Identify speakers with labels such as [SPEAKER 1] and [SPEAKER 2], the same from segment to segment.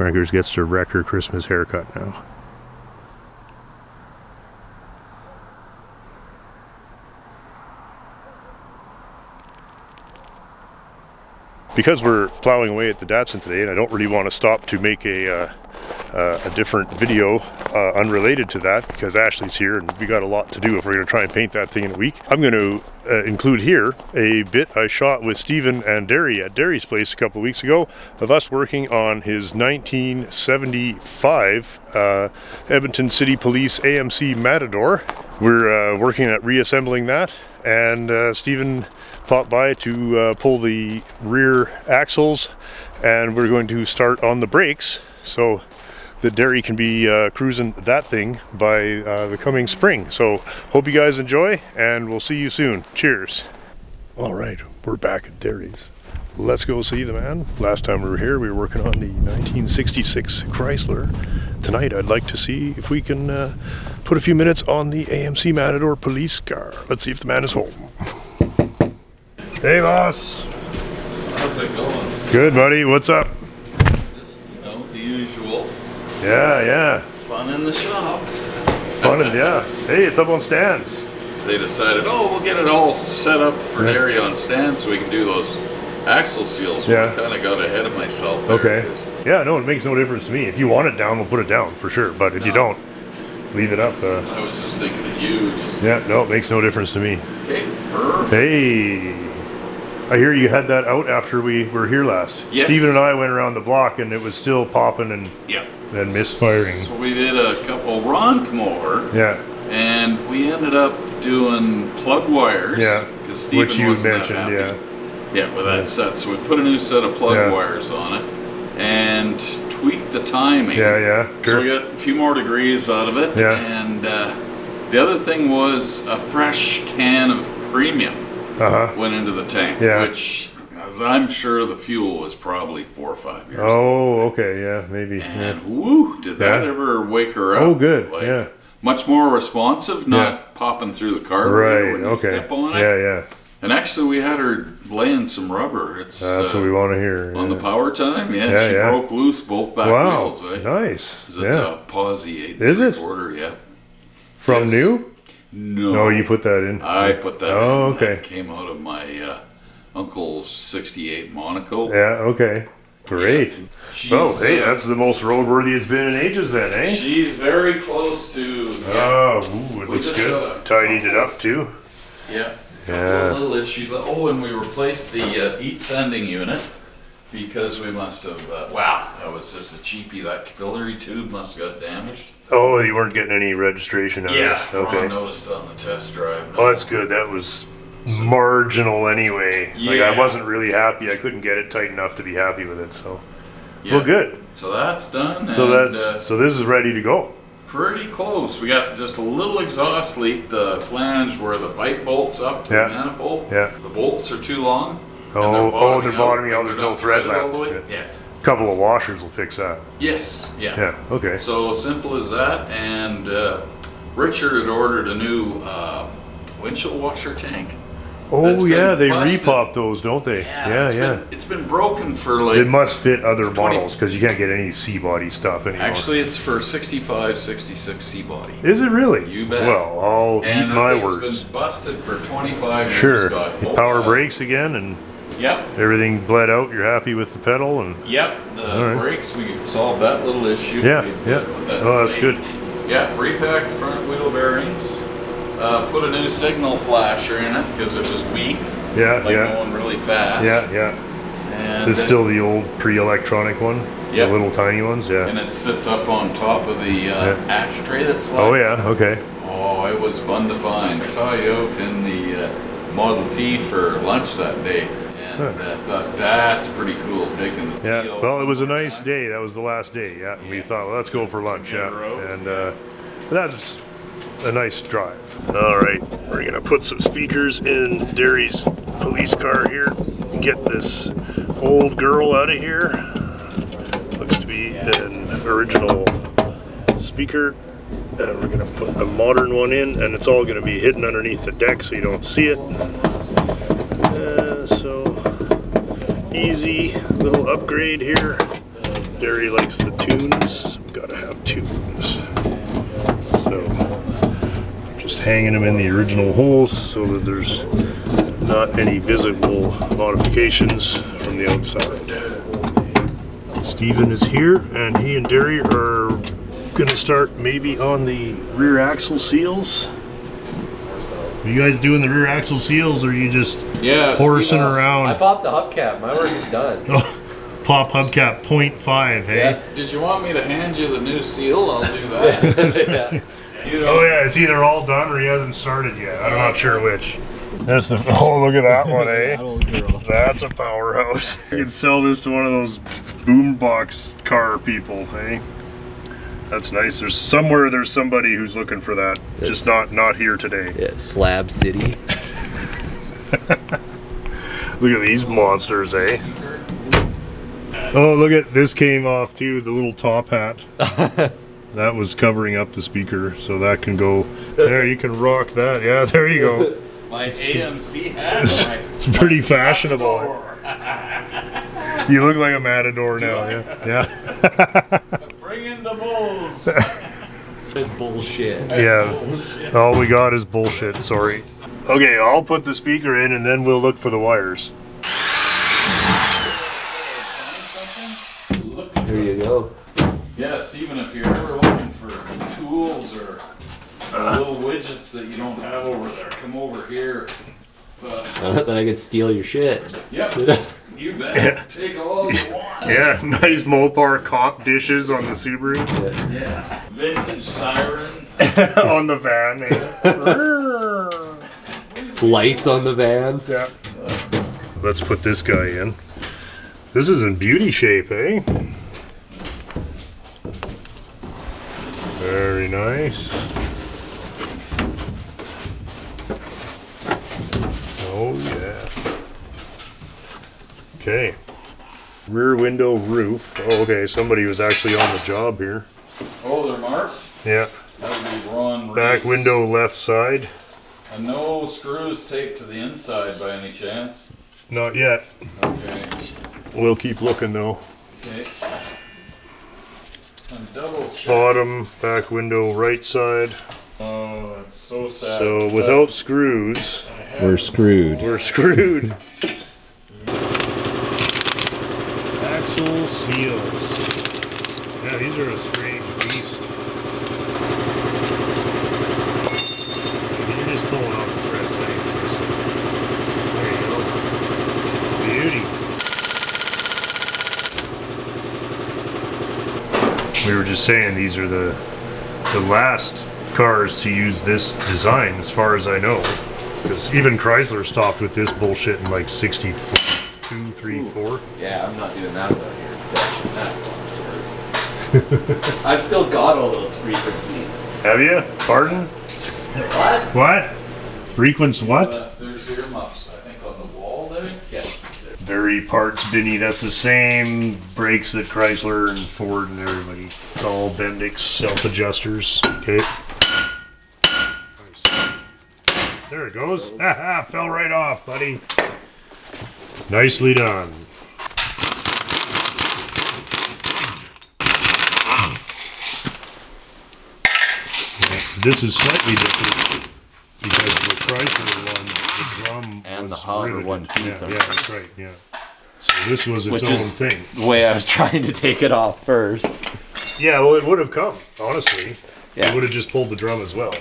[SPEAKER 1] Margaret gets to wreck her Christmas haircut now. Because we're plowing away at the Datsun today, and I don't really want to stop to make a different video unrelated to that, because Ashley's here and we got a lot to do if we're going to try and paint that thing in a week. I'm going to include here a bit I shot with Stephen and Darry at Darry's place a couple of weeks ago of us working on his 1975 Edmonton City Police AMC Matador. We're working at reassembling that, and Stephen popped by to pull the rear axles, and we're going to start on the brakes so that Darry can be cruising that thing by the coming spring. So hope you guys enjoy, and we'll see you soon. Cheers. All right, we're back at Darry's. Let's go see the man. Last time we were here, we were working on the 1966 Chrysler. Tonight, I'd like to see if we can put a few minutes on the AMC Matador police car. Let's see if the man is home. Hey, boss.
[SPEAKER 2] How's it going?
[SPEAKER 1] Good, buddy. What's up?
[SPEAKER 2] Just, the usual.
[SPEAKER 1] Yeah.
[SPEAKER 2] Fun in the shop.
[SPEAKER 1] Fun and yeah. Hey, it's up on stands.
[SPEAKER 2] They decided, we'll get it all set up for Darry on stands so we can do those axle seals.
[SPEAKER 1] Yeah.
[SPEAKER 2] I kind of got ahead of myself there.
[SPEAKER 1] Okay. Yeah, no, it makes no difference to me. If you want it down, we'll put it down for sure. But if you don't, leave it up.
[SPEAKER 2] I was just thinking of you.
[SPEAKER 1] Yeah, no, it makes no difference to me.
[SPEAKER 2] Okay, perfect.
[SPEAKER 1] Hey, I hear you had that out after we were here last.
[SPEAKER 2] Yes.
[SPEAKER 1] Stephen and I went around the block and it was still popping and misfiring.
[SPEAKER 2] So we did a couple Ron come over.
[SPEAKER 1] Yeah.
[SPEAKER 2] And we ended up doing plug wires.
[SPEAKER 1] Yeah.
[SPEAKER 2] Because Stephen
[SPEAKER 1] which you
[SPEAKER 2] wasn't
[SPEAKER 1] mentioned,
[SPEAKER 2] that happy.
[SPEAKER 1] yeah.
[SPEAKER 2] Yeah, with that set. So we put a new set of plug wires on it and tweaked the timing.
[SPEAKER 1] Yeah, sure.
[SPEAKER 2] So we got a few more degrees out of it.
[SPEAKER 1] Yeah.
[SPEAKER 2] And the other thing was a fresh can of premium went into the tank, which, as I'm sure the fuel was probably 4 or 5 years old.
[SPEAKER 1] Oh, okay, yeah, maybe.
[SPEAKER 2] And woo, did that ever wake her up?
[SPEAKER 1] Oh, good,
[SPEAKER 2] like, much more responsive, not popping through the carburetor when you step on it.
[SPEAKER 1] Yeah.
[SPEAKER 2] And actually, we had her laying some rubber. It's
[SPEAKER 1] that's what we want to hear.
[SPEAKER 2] On the power time, she broke loose both back wheels.
[SPEAKER 1] Nice.
[SPEAKER 2] It's a Posi 8
[SPEAKER 1] Is it?
[SPEAKER 2] quarter,
[SPEAKER 1] From new?
[SPEAKER 2] No,
[SPEAKER 1] you put that in.
[SPEAKER 2] I put that in.
[SPEAKER 1] Oh, okay.
[SPEAKER 2] That came out of my uncle's '68 Monaco.
[SPEAKER 1] Yeah, okay. Great.
[SPEAKER 2] Yeah.
[SPEAKER 1] Hey, that's the most roadworthy it's been in ages then, eh?
[SPEAKER 2] She's very close to...
[SPEAKER 1] it looks good. Tidied it up too.
[SPEAKER 2] Yeah. A little issues. And we replaced the heat sending unit because we must have, that was just a cheapie. That capillary tube must have got damaged.
[SPEAKER 1] Oh, you weren't getting any registration out of it?
[SPEAKER 2] Okay. Ron noticed on the test drive.
[SPEAKER 1] Oh, that's good. That was marginal anyway. Like, I wasn't really happy. I couldn't get it tight enough to be happy with it, so. Well, good.
[SPEAKER 2] So that's done.
[SPEAKER 1] So so this is ready to go.
[SPEAKER 2] Pretty close. We got just a little exhaust leak, the flange where the pipe bolts up to the manifold. Yeah. The bolts are too long.
[SPEAKER 1] Oh, they're bottoming out. There's no thread left.
[SPEAKER 2] Yeah.
[SPEAKER 1] A couple of washers will fix that.
[SPEAKER 2] Yes.
[SPEAKER 1] Yeah. Okay.
[SPEAKER 2] So simple as that. And Richard had ordered a new windshield washer tank.
[SPEAKER 1] Oh yeah, they repop those, don't they?
[SPEAKER 2] Yeah. It's been broken for like...
[SPEAKER 1] It must fit other models because you can't get any C-body stuff anymore.
[SPEAKER 2] Actually, it's for 65, 66 C-body.
[SPEAKER 1] Is it really?
[SPEAKER 2] You bet.
[SPEAKER 1] Well, I'll eat my words.
[SPEAKER 2] It's been busted for 25 years.
[SPEAKER 1] Sure. Power brakes again and everything bled out. You're happy with the pedal and...
[SPEAKER 2] The brakes, we solved that little issue.
[SPEAKER 1] Yeah. Oh, that's good.
[SPEAKER 2] Yeah, repacked front wheel bearings. Put a new signal flasher in it because it was weak. Going really fast. And
[SPEAKER 1] it's still the old pre-electronic one. The little tiny ones.
[SPEAKER 2] And it sits up on top of the ashtray that slides.
[SPEAKER 1] Oh yeah. Okay.
[SPEAKER 2] Oh, it was fun to find. I saw you out in the Model T for lunch that day. And I thought, that's pretty cool, taking the T out.
[SPEAKER 1] Well, it was a nice day. That was the last day. And we thought, well, let's go for lunch. And that's a nice drive. All right, we're gonna put some speakers in Darry's police car here. Get this old girl out of here. Looks to be an original speaker. And we're gonna put a modern one in, and it's all gonna be hidden underneath the deck so you don't see it. So easy little upgrade here. Darry likes the tunes. Gotta have tunes. So, just hanging them in the original holes so that there's not any visible modifications from the outside. Steven is here, and he and Darry are gonna start maybe on the rear axle seals. Are you guys doing the rear axle seals, or are you just horsing around?
[SPEAKER 3] I popped the hubcap. My work is done.
[SPEAKER 1] Oh, pop hubcap 0.5, hey?
[SPEAKER 2] Yeah. Did you want me to hand you the new seal? I'll do that.
[SPEAKER 3] Yeah.
[SPEAKER 1] Oh yeah, it's either all done or he hasn't started yet. I'm not sure which. That's the, oh, look at that one, eh? That's a powerhouse. You can sell this to one of those boombox car people, eh? That's nice. There's somebody who's looking for that. Just not here today.
[SPEAKER 3] Yeah, Slab City.
[SPEAKER 1] Look at these monsters, eh? Oh, look at this came off too, the little top hat. That was covering up the speaker, so that can go there. You can rock that. Yeah, there you go.
[SPEAKER 2] My AMC hat.
[SPEAKER 1] It's pretty fashionable. You look like a Matador now. Yeah.
[SPEAKER 2] Bring in the bulls.
[SPEAKER 3] It's bullshit.
[SPEAKER 1] Yeah.
[SPEAKER 2] Bullshit.
[SPEAKER 1] All we got is bullshit. Sorry. Okay, I'll put the speaker in, and then we'll look for the wires.
[SPEAKER 3] There you go.
[SPEAKER 2] Yeah, Stephen, if you're ever looking for tools or little widgets that you don't have over there, come over here.
[SPEAKER 3] Then I could steal your shit.
[SPEAKER 2] Yep, you bet.
[SPEAKER 1] Yeah.
[SPEAKER 2] Take all you want.
[SPEAKER 1] Yeah, nice Mopar comp dishes on the Subaru.
[SPEAKER 2] Yeah. Vintage siren.
[SPEAKER 1] On the van.
[SPEAKER 3] Lights on the van.
[SPEAKER 1] Yeah. Let's put this guy in. This is in beauty shape, eh? Very nice. Oh yeah. Okay. Rear window roof. Oh, okay, somebody was actually on the job here.
[SPEAKER 2] Oh, they're marked?
[SPEAKER 1] Yeah.
[SPEAKER 2] That would be Ron
[SPEAKER 1] Back
[SPEAKER 2] Reese.
[SPEAKER 1] window left side.
[SPEAKER 2] And no screws taped to the inside by any chance?
[SPEAKER 1] Not yet.
[SPEAKER 2] Okay.
[SPEAKER 1] We'll keep looking though.
[SPEAKER 2] Okay. And double check.
[SPEAKER 1] Bottom, back window right side.
[SPEAKER 2] Oh, that's so sad.
[SPEAKER 1] So without screws,
[SPEAKER 3] We're screwed.
[SPEAKER 1] we're screwed. Axle seals. Yeah, these are a strange beast. You're just pulling off the threads, there you go. Beauty. We were just saying these are the last cars to use this design, as far as I know. Because even Chrysler stopped with this bullshit in like 62, 3, 4.
[SPEAKER 3] Yeah, I'm not doing that without here. I've still got all those frequencies.
[SPEAKER 1] Have you? Pardon?
[SPEAKER 3] What?
[SPEAKER 1] What? Frequency what?
[SPEAKER 2] There's earmuffs, I think, on the wall there.
[SPEAKER 3] Yes.
[SPEAKER 1] Very parts binny. That's the same brakes that Chrysler and Ford and everybody. It's all Bendix self-adjusters. Okay. Nice. There it goes. Haha, fell right off, buddy. Nicely done. This is slightly different because the Chrysler one, the drum
[SPEAKER 3] And
[SPEAKER 1] was
[SPEAKER 3] the hub are
[SPEAKER 1] riveted.
[SPEAKER 3] one piece,
[SPEAKER 1] Yeah,
[SPEAKER 3] aren't
[SPEAKER 1] yeah, that's right. Yeah. So this was its
[SPEAKER 3] Which
[SPEAKER 1] own
[SPEAKER 3] is
[SPEAKER 1] thing.
[SPEAKER 3] the way I was trying to take it off first.
[SPEAKER 1] Yeah, well, it would have come, honestly.
[SPEAKER 3] Yeah.
[SPEAKER 1] It would have just pulled the drum as well.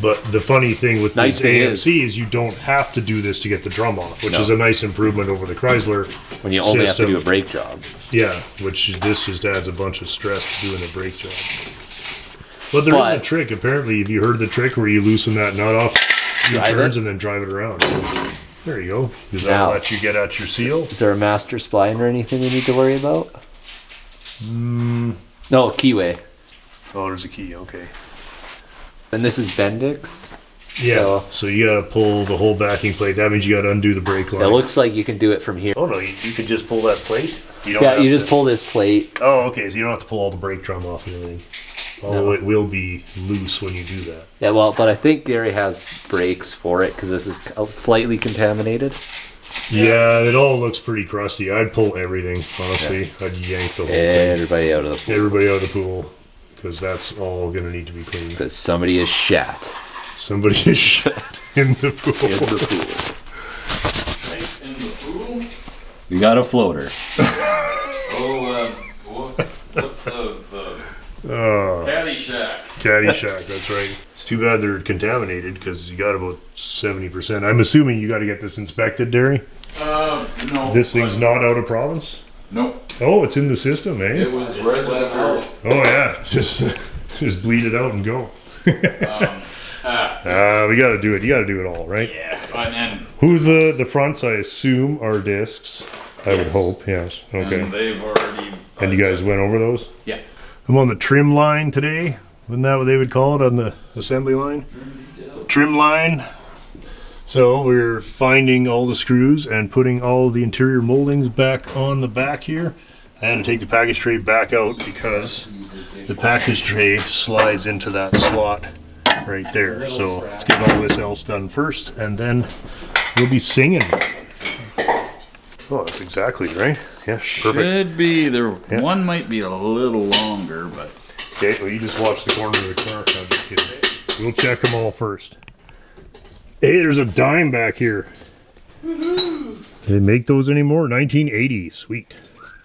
[SPEAKER 1] But the funny thing with
[SPEAKER 3] Nice
[SPEAKER 1] this
[SPEAKER 3] thing
[SPEAKER 1] AMC is you don't have to do this to get the drum off, which
[SPEAKER 3] No.
[SPEAKER 1] is a nice improvement over the Chrysler
[SPEAKER 3] When you only
[SPEAKER 1] system.
[SPEAKER 3] have to do a brake job.
[SPEAKER 1] Yeah, which this just adds a bunch of stress to doing a brake job. But there is a
[SPEAKER 3] But-
[SPEAKER 1] trick. Apparently, have you heard the trick where you loosen that nut off, few
[SPEAKER 3] Drive
[SPEAKER 1] turns,
[SPEAKER 3] it?
[SPEAKER 1] and then drive it around? There you go. Does that
[SPEAKER 3] Now-
[SPEAKER 1] let you get at your seal?
[SPEAKER 3] Is there a master spline or anything we need to worry about? No, keyway.
[SPEAKER 1] Oh, there's a key. Okay.
[SPEAKER 3] And this is Bendix.
[SPEAKER 1] Yeah. So you gotta pull the whole backing plate. That means you gotta undo the brake line.
[SPEAKER 3] It looks like you can do it from here.
[SPEAKER 1] Oh no, you can just pull that plate. You don't
[SPEAKER 3] Yeah,
[SPEAKER 1] have
[SPEAKER 3] you
[SPEAKER 1] to-
[SPEAKER 3] just pull this plate.
[SPEAKER 1] Oh, okay. So you don't have to pull all the brake drum off and everything. Although
[SPEAKER 3] No.
[SPEAKER 1] it will be loose when you do that.
[SPEAKER 3] Yeah, well, but I think Darry has brakes for it because this is slightly contaminated.
[SPEAKER 1] Yeah, it all looks pretty crusty. I'd pull everything, honestly. I'd yank the whole thing.
[SPEAKER 3] Everybody out of the pool.
[SPEAKER 1] Everybody out of the pool. Because that's all going to need to be cleaned.
[SPEAKER 3] Because somebody is shat.
[SPEAKER 1] Somebody is shot in the pool.
[SPEAKER 3] In the pool.
[SPEAKER 2] Right in the pool.
[SPEAKER 3] We got a floater.
[SPEAKER 2] Oh, what's the Caddyshack?
[SPEAKER 1] Caddyshack, that's right. It's too bad they're contaminated because you got about 70%. I'm assuming you got to get this inspected, Darry?
[SPEAKER 2] No.
[SPEAKER 1] This thing's not out of province?
[SPEAKER 2] Nope.
[SPEAKER 1] Oh, it's in the system, eh?
[SPEAKER 2] It was registered.
[SPEAKER 1] Oh yeah, just bleed it out and go. We got to do it. You got to do it all, right?
[SPEAKER 2] Yeah. And then,
[SPEAKER 1] Who's the fronts? I assume are discs. I would hope. Yes. Okay.
[SPEAKER 2] and they've already.
[SPEAKER 1] And you guys went over those?
[SPEAKER 2] Yeah.
[SPEAKER 1] I'm on the trim line today. Isn't that what they would call it on the assembly line? Trim line. So we're finding all the screws and putting all the interior moldings back on the back here. I had to take the package tray back out because the package tray slides into that slot right there. So let's get all this else done first and then we'll be singing. Oh, that's exactly right. Yeah, perfect.
[SPEAKER 2] Should be there.
[SPEAKER 1] Yeah.
[SPEAKER 2] One might be a little longer, but
[SPEAKER 1] Okay, well you just watch the corner of the car. I'm just kidding. We'll check them all first. Hey, there's a dime back here.
[SPEAKER 2] woohoo!
[SPEAKER 1] They make those anymore? 1980. Sweet.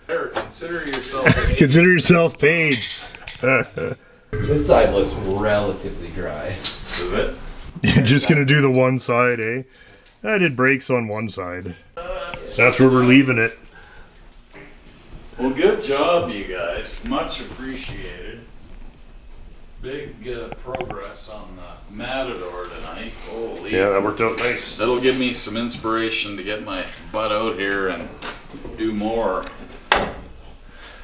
[SPEAKER 2] There, consider yourself. paid.
[SPEAKER 1] Consider yourself paid.
[SPEAKER 3] This side looks relatively dry.
[SPEAKER 2] Is it?
[SPEAKER 1] You're just gonna do the one side, eh? I did brakes on one side. That's where we're leaving it.
[SPEAKER 2] Well, good job, you guys. Much appreciated. Big progress on the Matador tonight. Holy.
[SPEAKER 1] Yeah, that worked out nice.
[SPEAKER 2] That'll give me some inspiration to get my butt out here and do more.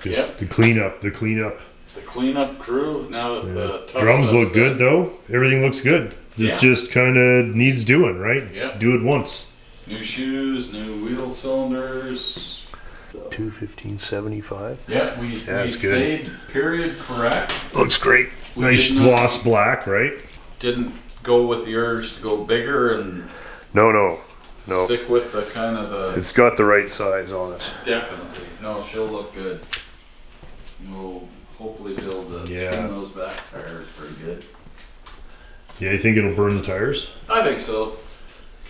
[SPEAKER 1] Just
[SPEAKER 2] Yep.
[SPEAKER 1] the cleanup.
[SPEAKER 2] The cleanup crew. Now that the tough
[SPEAKER 1] Drums
[SPEAKER 2] stuff's
[SPEAKER 1] look good
[SPEAKER 2] done.
[SPEAKER 1] though. Everything looks good. This
[SPEAKER 2] Yeah.
[SPEAKER 1] just kind of needs doing, right?
[SPEAKER 2] Yeah.
[SPEAKER 1] Do it once.
[SPEAKER 2] New shoes, new wheel cylinders.
[SPEAKER 1] 215/75.
[SPEAKER 2] Yeah, we
[SPEAKER 1] it's good.
[SPEAKER 2] stayed period correct.
[SPEAKER 1] Looks great.
[SPEAKER 2] We
[SPEAKER 1] Nice
[SPEAKER 2] did not-
[SPEAKER 1] gloss black, right?
[SPEAKER 2] Didn't go with the urge to go bigger and
[SPEAKER 1] No.
[SPEAKER 2] stick with the kind of the
[SPEAKER 1] It's got the right size on it.
[SPEAKER 2] definitely. No, she'll look good. We'll hopefully be able to
[SPEAKER 1] Yeah.
[SPEAKER 2] spin those back tires pretty good.
[SPEAKER 1] Yeah, you think it'll burn the tires?
[SPEAKER 2] I think so.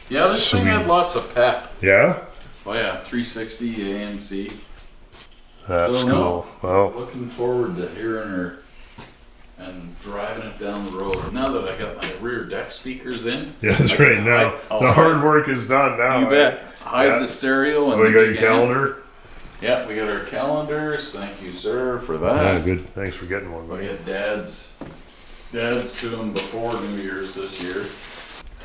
[SPEAKER 2] Yeah, this thing
[SPEAKER 1] Sweet.
[SPEAKER 2] had lots of pep.
[SPEAKER 1] Yeah?
[SPEAKER 2] Oh yeah, 360 AMC.
[SPEAKER 1] That's
[SPEAKER 2] So,
[SPEAKER 1] cool. Wow.
[SPEAKER 2] Looking forward to hearing her and driving it down the road. Now that I got my rear deck speakers in.
[SPEAKER 1] Yeah, that's
[SPEAKER 2] I
[SPEAKER 1] right.
[SPEAKER 2] can
[SPEAKER 1] Now,
[SPEAKER 2] I'll
[SPEAKER 1] the hard work is done now.
[SPEAKER 2] You bet. Hide
[SPEAKER 1] Yeah.
[SPEAKER 2] the stereo and
[SPEAKER 1] Oh, you got
[SPEAKER 2] the
[SPEAKER 1] your
[SPEAKER 2] big amp.
[SPEAKER 1] calendar?
[SPEAKER 2] Yeah, we got our calendars. Thank you, sir, for
[SPEAKER 1] Yeah,
[SPEAKER 2] that.
[SPEAKER 1] good. Thanks for getting one.
[SPEAKER 2] We
[SPEAKER 1] buddy.
[SPEAKER 2] had dads to them before New Year's this year.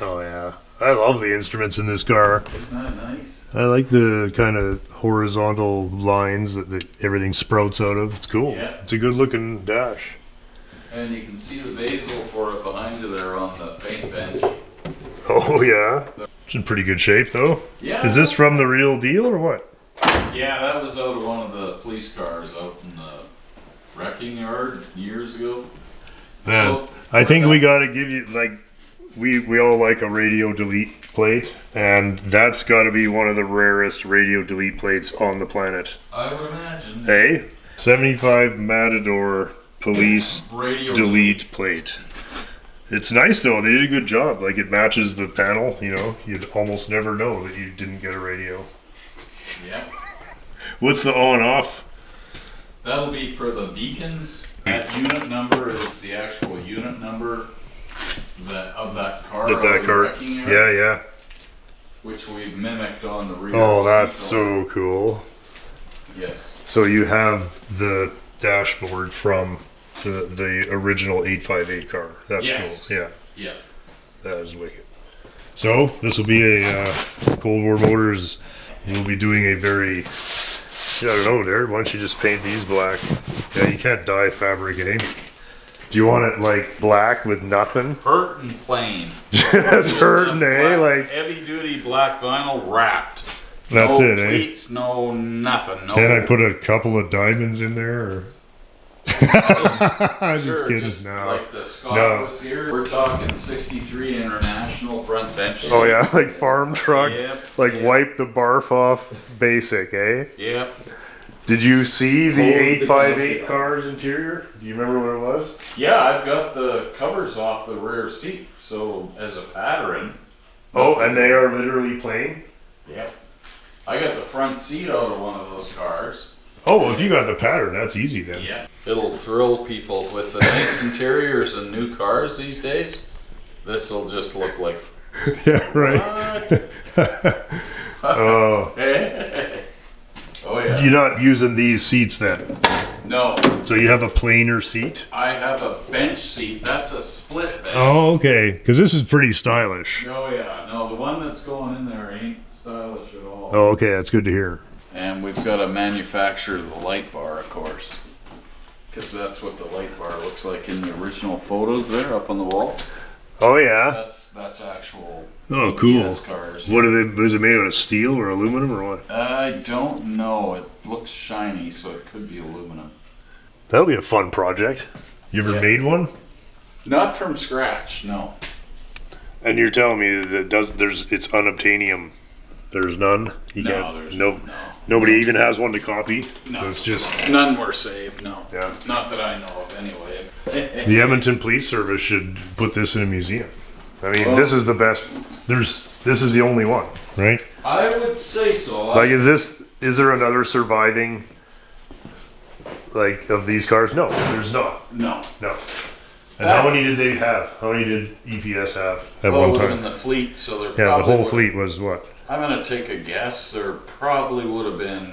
[SPEAKER 1] Oh, yeah. I love the instruments in this car.
[SPEAKER 2] Isn't that nice?
[SPEAKER 1] I like the kind of horizontal lines that everything sprouts out of. It's cool.
[SPEAKER 2] Yeah.
[SPEAKER 1] It's a good looking dash.
[SPEAKER 2] And you can see the basil for it behind you there on the paint bench.
[SPEAKER 1] Oh, yeah. It's in pretty good shape, though.
[SPEAKER 2] Yeah.
[SPEAKER 1] Is this from the real deal or what?
[SPEAKER 2] Yeah, that was out of one of the police cars out in the wrecking yard years ago.
[SPEAKER 1] Man,
[SPEAKER 2] So,
[SPEAKER 1] I think we got to give you, like, we all like a radio delete plate, and that's got to be one of the rarest radio delete plates on the planet.
[SPEAKER 2] I would imagine.
[SPEAKER 1] Hey? 75 Matador Police
[SPEAKER 2] Radio
[SPEAKER 1] delete plate. It's nice though, they did a good job. Like it matches the panel, you know, you'd almost never know that you didn't get a radio.
[SPEAKER 2] Yeah.
[SPEAKER 1] What's the on off?
[SPEAKER 2] That'll be for the beacons. That unit number is the actual unit number of that car.
[SPEAKER 1] That
[SPEAKER 2] out of the
[SPEAKER 1] car.
[SPEAKER 2] wrecking yard,
[SPEAKER 1] Yeah.
[SPEAKER 2] Which we've mimicked on the rear.
[SPEAKER 1] Oh, that's
[SPEAKER 2] seat
[SPEAKER 1] so cool.
[SPEAKER 2] Yes.
[SPEAKER 1] So you have the dashboard from the original 858 car. That's
[SPEAKER 2] Yes.
[SPEAKER 1] cool. Yeah,
[SPEAKER 2] Yeah.
[SPEAKER 1] that is wicked. So this will be a Coldwarmotors. We'll be doing a very, I don't know, Darry, why don't you just paint these black? Yeah, you can't dye fabric, eh? Do you want it like black with nothing?
[SPEAKER 2] Hurt and plain.
[SPEAKER 1] That's
[SPEAKER 2] Just
[SPEAKER 1] hurting,
[SPEAKER 2] a
[SPEAKER 1] eh?
[SPEAKER 2] black,
[SPEAKER 1] Like,
[SPEAKER 2] heavy duty black vinyl wrapped.
[SPEAKER 1] that's
[SPEAKER 2] no
[SPEAKER 1] it, eh?
[SPEAKER 2] pleats, no nothing. No.
[SPEAKER 1] Can I put a couple of diamonds in there? Or? I'm just
[SPEAKER 2] Sure,
[SPEAKER 1] kidding.
[SPEAKER 2] just
[SPEAKER 1] No.
[SPEAKER 2] like the Scott
[SPEAKER 1] No.
[SPEAKER 2] was here. We're talking 63 International front bench.
[SPEAKER 1] Oh yeah, like farm truck,
[SPEAKER 2] Yep,
[SPEAKER 1] like
[SPEAKER 2] yep.
[SPEAKER 1] wipe the barf off basic, eh?
[SPEAKER 2] Yep.
[SPEAKER 1] Did you see the
[SPEAKER 3] Hose the
[SPEAKER 1] 858
[SPEAKER 3] cow
[SPEAKER 1] car's interior? Do you remember what it was?
[SPEAKER 2] Yeah, I've got the covers off the rear seat, so as a pattern.
[SPEAKER 1] Oh, and they are literally plain?
[SPEAKER 2] Yep. I got the front seat out of one of those cars.
[SPEAKER 1] Oh, well, if you got the pattern, that's easy then.
[SPEAKER 2] Yeah. It'll thrill people with the nice interiors and new cars these days. This'll just look like
[SPEAKER 1] Yeah, right.
[SPEAKER 2] what?
[SPEAKER 1] Oh,
[SPEAKER 2] Oh yeah.
[SPEAKER 1] you're not using these seats then?
[SPEAKER 2] No,
[SPEAKER 1] So you have a plainer seat?
[SPEAKER 2] I have a bench seat. That's a split bench.
[SPEAKER 1] Oh, okay. Because this is pretty stylish.
[SPEAKER 2] Oh yeah. No, the one that's going in there ain't stylish at all.
[SPEAKER 1] Oh, okay. That's good to hear.
[SPEAKER 2] And we've got to manufacture the light bar, of course, because that's what the light bar looks like in the original photos there up on the wall.
[SPEAKER 1] Oh, yeah.
[SPEAKER 2] That's actual
[SPEAKER 1] Oh, cool.
[SPEAKER 2] ES cars.
[SPEAKER 1] What are they? Is it made out of steel or aluminum or what?
[SPEAKER 2] I don't know. It looks shiny, so it could be aluminum.
[SPEAKER 1] That'll be a fun project. You ever
[SPEAKER 2] Yeah.
[SPEAKER 1] made one?
[SPEAKER 2] Not from scratch, no.
[SPEAKER 1] And you're telling me that it's unobtainium. There's none. You
[SPEAKER 2] No,
[SPEAKER 1] can't.
[SPEAKER 2] there's
[SPEAKER 1] no.
[SPEAKER 2] no.
[SPEAKER 1] Nobody even has one to copy.
[SPEAKER 2] No.
[SPEAKER 1] So it's just
[SPEAKER 2] None were saved, no.
[SPEAKER 1] yeah.
[SPEAKER 2] Not that I know of, anyway.
[SPEAKER 1] The Edmonton Police Service should put this in a museum. I mean,
[SPEAKER 2] Well-
[SPEAKER 1] this is the best. This is the only one, right?
[SPEAKER 2] I would say so.
[SPEAKER 1] Like, is there another surviving, like, of these cars? No, there's not.
[SPEAKER 2] No.
[SPEAKER 1] No. And how many did they have? How many did EPS have at
[SPEAKER 2] Well,
[SPEAKER 1] one
[SPEAKER 2] it would have
[SPEAKER 1] time?
[SPEAKER 2] been the fleet, so there
[SPEAKER 1] Yeah,
[SPEAKER 2] probably
[SPEAKER 1] the whole
[SPEAKER 2] would-
[SPEAKER 1] fleet was what?
[SPEAKER 2] I'm gonna take a guess. There probably would have been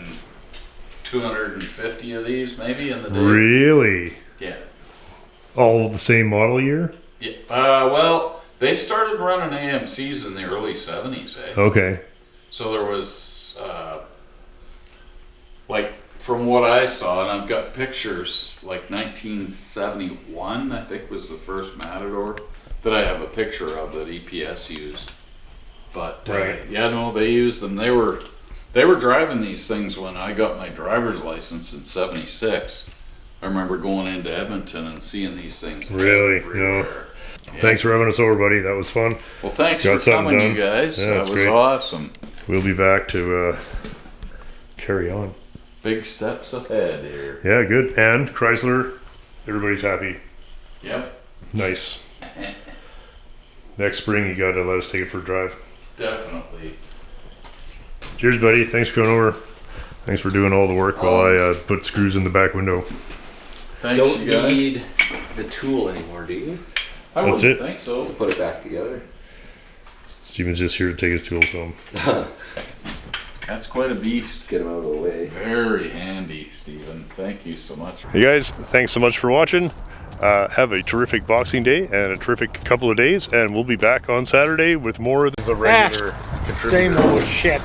[SPEAKER 2] 250 of these, maybe in the day.
[SPEAKER 1] Really?
[SPEAKER 2] Yeah.
[SPEAKER 1] All the same model year?
[SPEAKER 2] Yeah. Well, they started running AMC's in the early 70s, eh?
[SPEAKER 1] Okay.
[SPEAKER 2] So there was, like, from what I saw, and I've got pictures, like 1971, I think was the first Matador that I have a picture of that EPS used. But
[SPEAKER 1] Right.
[SPEAKER 2] yeah, no, they used them. They were driving these things when I got my driver's license in '76. I remember going into Edmonton and seeing these things.
[SPEAKER 1] Really?
[SPEAKER 2] everywhere. Yeah.
[SPEAKER 1] Thanks for having us over, buddy. That was fun.
[SPEAKER 2] Well, thanks
[SPEAKER 1] Got
[SPEAKER 2] for
[SPEAKER 1] something
[SPEAKER 2] coming,
[SPEAKER 1] done.
[SPEAKER 2] you guys.
[SPEAKER 1] Yeah,
[SPEAKER 2] That
[SPEAKER 1] that's
[SPEAKER 2] was
[SPEAKER 1] great.
[SPEAKER 2] awesome.
[SPEAKER 1] We'll be back to carry on.
[SPEAKER 2] Big steps ahead here.
[SPEAKER 1] Yeah, good. And Chrysler, everybody's happy.
[SPEAKER 2] Yep.
[SPEAKER 1] Nice. Next spring, you got to let us take it for a drive.
[SPEAKER 2] Definitely.
[SPEAKER 1] Cheers, buddy. Thanks for coming over. Thanks for doing all the work while I put screws in the back window.
[SPEAKER 2] Thanks,
[SPEAKER 3] Don't
[SPEAKER 2] you guys.
[SPEAKER 3] need the tool anymore, do you?
[SPEAKER 2] I
[SPEAKER 1] That's
[SPEAKER 2] wouldn't
[SPEAKER 1] it.
[SPEAKER 2] think so.
[SPEAKER 3] To put it back together.
[SPEAKER 1] Steven's just here to take his tools home.
[SPEAKER 2] That's quite a beast.
[SPEAKER 3] Get them out of the way.
[SPEAKER 2] Very handy, Stephen. Thank you so much.
[SPEAKER 1] Hey guys, thanks so much for watching. Have a terrific Boxing Day and a terrific couple of days, and we'll be back on Saturday with more of this. A regular contributor.
[SPEAKER 4] Same old shit.